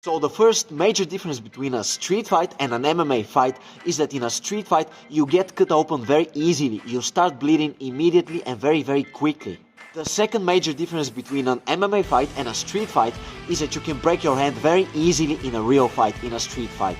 So the first major difference between a street fight and an MMA fight is that in a street fight you get cut open very easily, you start bleeding immediately and very quickly. The second major difference between an MMA fight and a street fight is that you can break your hand very easily in a real fight, in a street fight.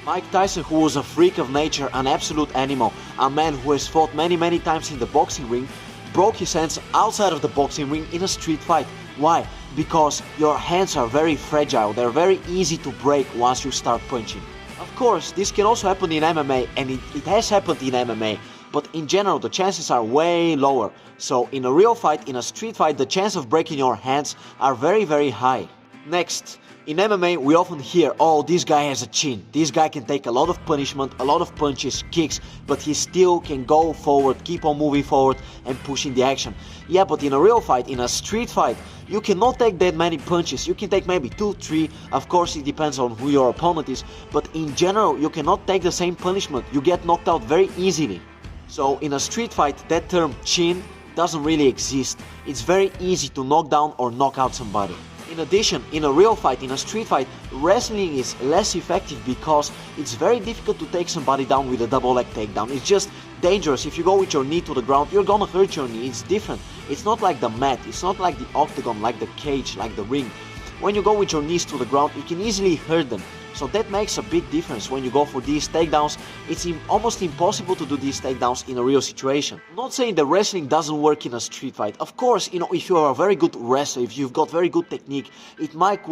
Mike Tyson, who was a freak of nature, an absolute animal, a man who has fought many times in the boxing ring, broke his hands outside of the boxing ring in a street fight. Why? Because your hands are very fragile, they're very easy to break once you start punching. Of course, this can also happen in MMA, and it has happened in MMA, but in general the chances are way lower. So in a real fight, in a street fight, the chance of breaking your hands are very high. Next, in MMA we often hear, oh, this guy has a chin, this guy can take a lot of punishment, a lot of punches, kicks, but he still can go forward, keep on moving forward and pushing the action. Yeah, but in a real fight, in a street fight, you cannot take that many punches, you can take maybe 2, 3, of course it depends on who your opponent is, but in general you cannot take the same punishment, you get knocked out very easily. So in a street fight, that term chin doesn't really exist, it's very easy to knock down or knock out somebody. In addition, in a real fight, in a street fight, wrestling is less effective because it's very difficult to take somebody down with a double leg takedown. It's just dangerous. If you go with your knee to the ground, you're gonna hurt your knee. It's different. It's not like the mat, it's not like the octagon, like the cage, like the ring. When you go with your knees to the ground, you can easily hurt them. So that makes a big difference when you go for these takedowns. It's almost impossible to do these takedowns in a real situation. I'm not saying that wrestling doesn't work in a street fight. Of course, if you are a very good wrestler, if you've got very good technique, it might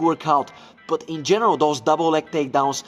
work out. But in general, those double leg takedowns,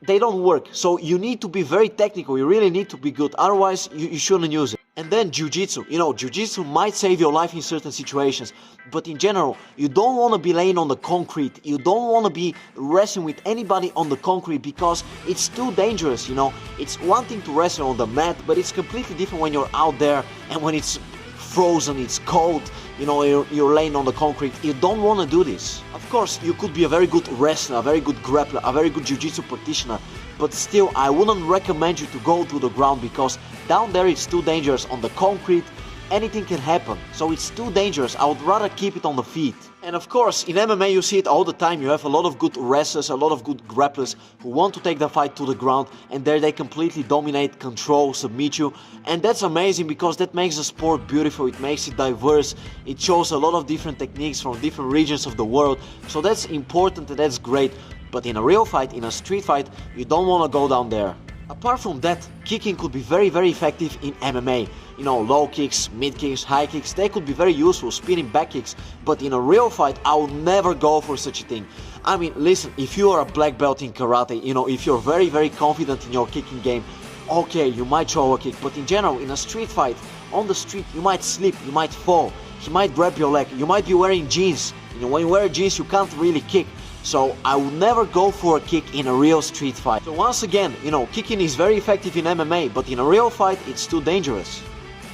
they don't work. So you need to be very technical, you really need to be good, otherwise you shouldn't use it. And then jiu-jitsu. Jiu-jitsu might save your life in certain situations, but in general, you don't want to be laying on the concrete, you don't want to be wrestling with anybody on the concrete because it's too dangerous, It's one thing to wrestle on the mat, but it's completely different when you're out there and when it's frozen, it's cold, you're laying on the concrete. You don't want to do this. Of course, you could be a very good wrestler, a very good grappler, a very good jiu-jitsu practitioner, but still, I wouldn't recommend you to go to the ground because down there it's too dangerous. On the concrete, anything can happen, so it's too dangerous. I would rather keep it on the feet. And of course, in MMA you see it all the time. You have a lot of good wrestlers, a lot of good grapplers who want to take the fight to the ground, and there they completely dominate, control, submit you. And that's amazing because that makes the sport beautiful, it makes it diverse, it shows a lot of different techniques from different regions of the world. So that's important and that's great. But in a real fight, in a street fight, you don't want to go down there. Apart from that, kicking could be very effective in MMA. Low kicks, mid kicks, high kicks, they could be very useful, spinning back kicks. But in a real fight, I would never go for such a thing. I mean, listen, if you are a black belt in karate, if you're very confident in your kicking game, okay, you might throw a kick. But in general, in a street fight, on the street, you might slip, you might fall, he might grab your leg, you might be wearing jeans. When you wear jeans, you can't really kick. So I would never go for a kick in a real street fight. So once again, kicking is very effective in MMA, but in a real fight, it's too dangerous.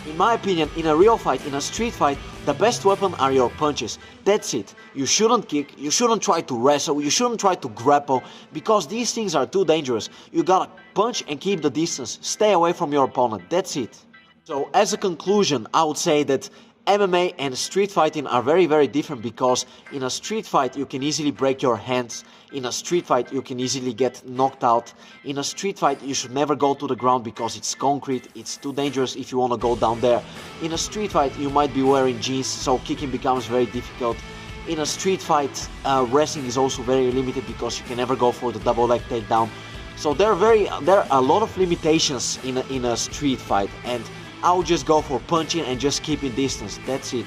In my opinion, in a real fight, in a street fight, the best weapon are your punches. That's it. You shouldn't kick, you shouldn't try to wrestle, you shouldn't try to grapple, because these things are too dangerous. You gotta punch and keep the distance. Stay away from your opponent. That's it. So as a conclusion, I would say that MMA and street fighting are very different because in a street fight you can easily break your hands, in a street fight you can easily get knocked out, in a street fight you should never go to the ground because it's concrete, it's too dangerous if you want to go down there. In a street fight you might be wearing jeans, so kicking becomes very difficult. In a street fight, wrestling is also very limited because you can never go for the double leg takedown. So there are a lot of limitations in a street fight, and I would just go for punching and just keeping distance. That's it.